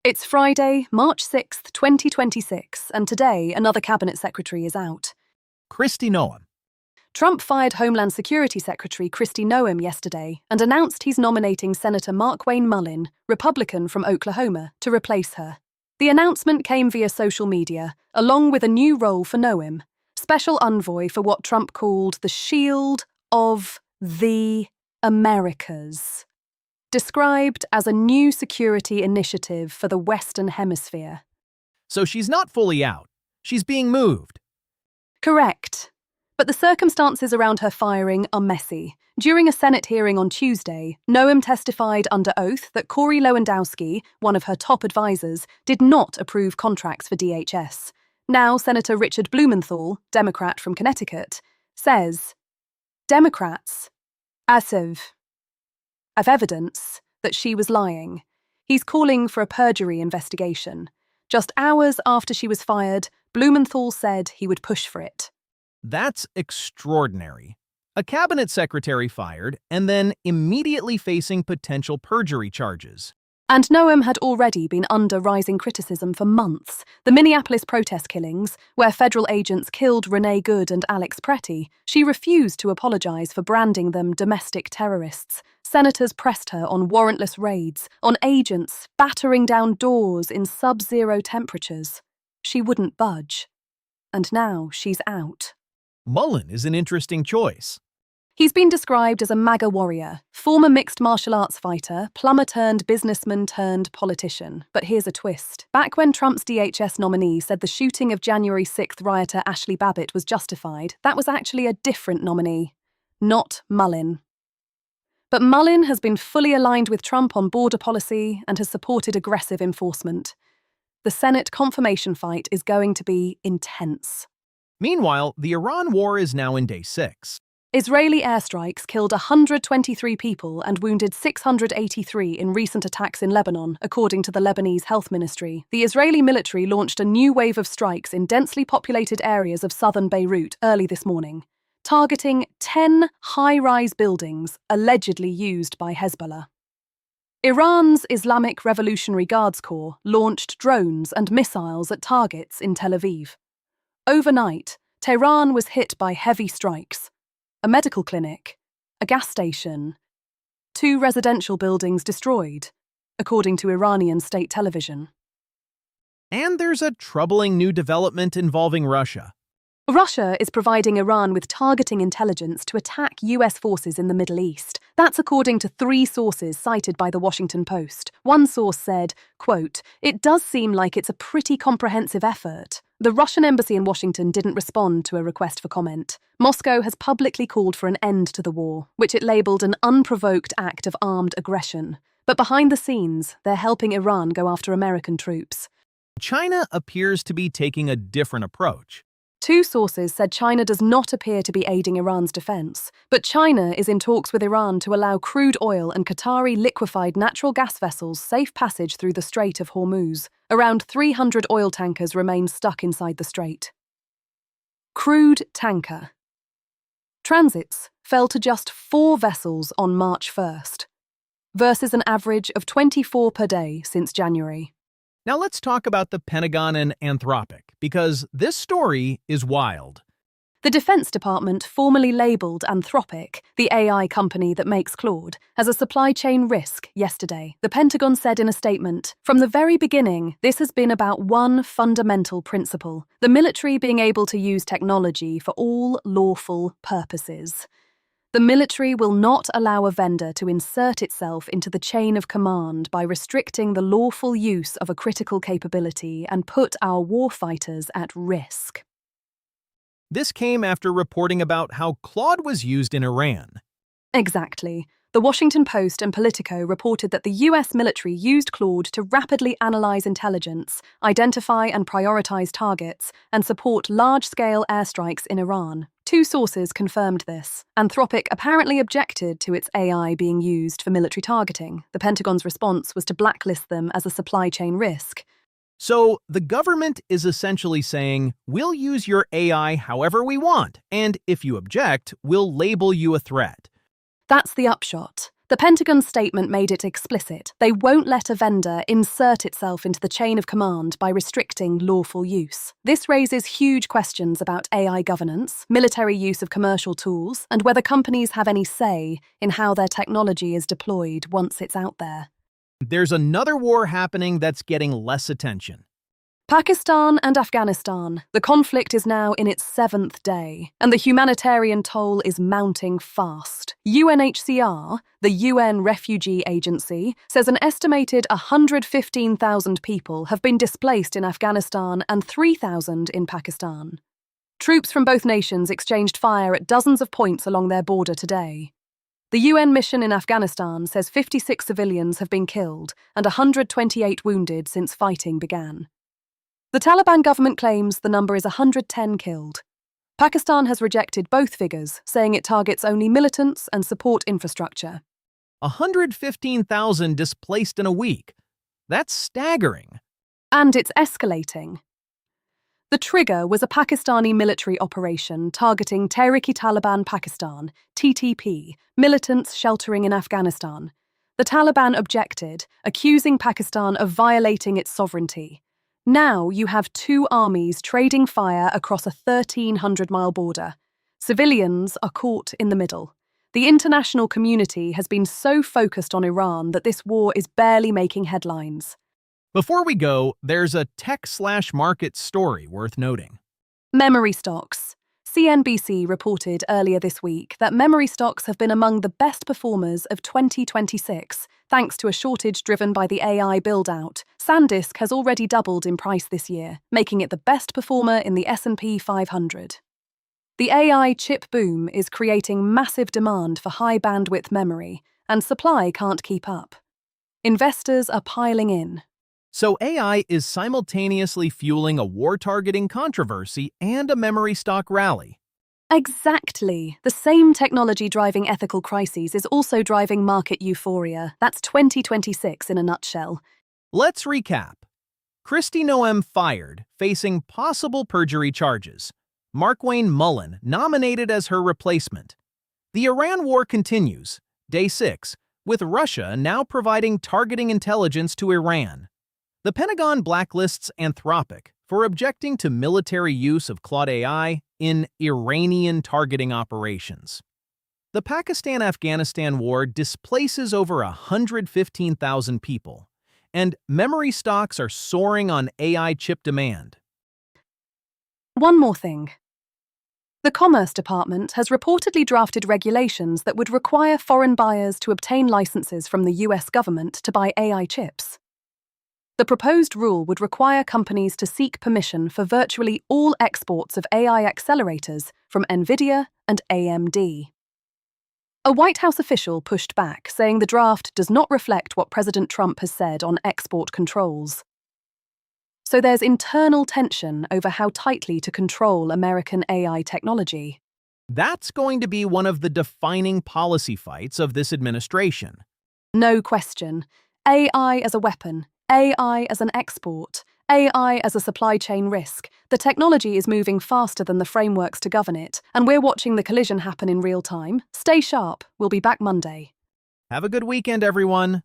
It's Friday, March 6th, 2026, and today another cabinet secretary is out. Kristi Noem. Trump fired Homeland Security Secretary Kristi Noem yesterday and announced he's nominating Senator Markwayne Mullin, Republican from Oklahoma, to replace her. The announcement came via social media, along with a new role for Noem, special envoy for what Trump called the Shield of the Americas, described as a new security initiative for the Western Hemisphere. So she's not fully out. She's being moved. Correct. But the circumstances around her firing are messy. During a Senate hearing on Tuesday, Noem testified under oath that Corey Lewandowski, one of her top advisors, did not approve contracts for DHS. Now, Senator Richard Blumenthal, Democrat from Connecticut, says, Democrats have evidence that she was lying. He's calling for a perjury investigation. Just hours after she was fired, Blumenthal said he would push for it. That's extraordinary. A cabinet secretary fired and then immediately facing potential perjury charges. And Noem had already been under rising criticism for months. The Minneapolis protest killings, where federal agents killed Renee Good and Alex Pretty, she refused to apologize for branding them domestic terrorists. Senators pressed her on warrantless raids, on agents battering down doors in sub-zero temperatures. She wouldn't budge. And now she's out. Mullin is an interesting choice. He's been described as a MAGA warrior, former mixed martial arts fighter, plumber-turned-businessman-turned-politician. But here's a twist. Back when Trump's DHS nominee said the shooting of January 6th rioter Ashley Babbitt was justified, that was actually a different nominee, not Mullin. But Mullin has been fully aligned with Trump on border policy and has supported aggressive enforcement. The Senate confirmation fight is going to be intense. Meanwhile, the Iran war is now in day 6. Israeli airstrikes killed 123 people and wounded 683 in recent attacks in Lebanon, according to the Lebanese Health Ministry. The Israeli military launched a new wave of strikes in densely populated areas of southern Beirut early this morning, targeting 10 high-rise buildings allegedly used by Hezbollah. Iran's Islamic Revolutionary Guards Corps launched drones and missiles at targets in Tel Aviv. Overnight, Tehran was hit by heavy strikes. A medical clinic, a gas station, 2 residential buildings destroyed, according to Iranian state television. And there's a troubling new development involving Russia. Russia is providing Iran with targeting intelligence to attack US forces in the Middle East. That's according to 3 sources cited by the Washington Post. One source said, quote, "It does seem like it's a pretty comprehensive effort." The Russian embassy in Washington didn't respond to a request for comment. Moscow has publicly called for an end to the war, which it labelled an unprovoked act of armed aggression. But behind the scenes, they're helping Iran go after American troops. China appears to be taking a different approach. 2 sources said China does not appear to be aiding Iran's defense, but China is in talks with Iran to allow crude oil and Qatari liquefied natural gas vessels safe passage through the Strait of Hormuz. Around 300 oil tankers remain stuck inside the strait. Crude tanker. Transits fell to just 4 vessels on March 1st, versus an average of 24 per day since January. Now let's talk about the Pentagon and Anthropic, because this story is wild. The Defense Department formally labelled Anthropic, the AI company that makes Claude, as a supply chain risk yesterday. The Pentagon said in a statement, "From the very beginning, this has been about one fundamental principle, the military being able to use technology for all lawful purposes. The military will not allow a vendor to insert itself into the chain of command by restricting the lawful use of a critical capability and put our warfighters at risk." This came after reporting about how Claude was used in Iran. Exactly. The Washington Post and Politico reported that the US military used Claude to rapidly analyze intelligence, identify and prioritize targets, and support large-scale airstrikes in Iran. 2 sources confirmed this. Anthropic apparently objected to its AI being used for military targeting. The Pentagon's response was to blacklist them as a supply chain risk. So the government is essentially saying, we'll use your AI however we want, and if you object, we'll label you a threat. That's the upshot. The Pentagon statement made it explicit. They won't let a vendor insert itself into the chain of command by restricting lawful use. This raises huge questions about AI governance, military use of commercial tools, and whether companies have any say in how their technology is deployed once it's out there. There's another war happening that's getting less attention. Pakistan and Afghanistan. The conflict is now in its 7th day, and the humanitarian toll is mounting fast. UNHCR, the UN Refugee Agency, says an estimated 115,000 people have been displaced in Afghanistan and 3,000 in Pakistan. Troops from both nations exchanged fire at dozens of points along their border today. The UN mission in Afghanistan says 56 civilians have been killed and 128 wounded since fighting began. The Taliban government claims the number is 110 killed. Pakistan has rejected both figures, saying it targets only militants and support infrastructure. 115,000 displaced in a week. That's staggering. And it's escalating. The trigger was a Pakistani military operation targeting Tehrik-i-Taliban Pakistan, TTP, militants sheltering in Afghanistan. The Taliban objected, accusing Pakistan of violating its sovereignty. Now you have two armies trading fire across a 1,300-mile border. Civilians are caught in the middle. The international community has been so focused on Iran that this war is barely making headlines. Before we go, there's a tech/market story worth noting. Memory stocks. CNBC reported earlier this week that memory stocks have been among the best performers of 2026, thanks to a shortage driven by the AI build-out. Sandisk has already doubled in price this year, making it the best performer in the S&P 500. The AI chip boom is creating massive demand for high-bandwidth memory, and supply can't keep up. Investors are piling in. So AI is simultaneously fueling a war-targeting controversy and a memory stock rally. Exactly. The same technology driving ethical crises is also driving market euphoria. That's 2026 in a nutshell. Let's recap. Kristi Noem fired, facing possible perjury charges. Markwayne Mullin nominated as her replacement. The Iran war continues, day 6, with Russia now providing targeting intelligence to Iran. The Pentagon blacklists Anthropic for objecting to military use of Claude AI in Iranian targeting operations. The Pakistan-Afghanistan war displaces over 115,000 people, and memory stocks are soaring on AI chip demand. One more thing. The Commerce Department has reportedly drafted regulations that would require foreign buyers to obtain licenses from the US government to buy AI chips. The proposed rule would require companies to seek permission for virtually all exports of AI accelerators from NVIDIA and AMD. A White House official pushed back, saying the draft does not reflect what President Trump has said on export controls. So there's internal tension over how tightly to control American AI technology. That's going to be one of the defining policy fights of this administration. No question. AI as a weapon, AI as an export, AI as a supply chain risk. The technology is moving faster than the frameworks to govern it, and we're watching the collision happen in real time. Stay sharp. We'll be back Monday. Have a good weekend, everyone.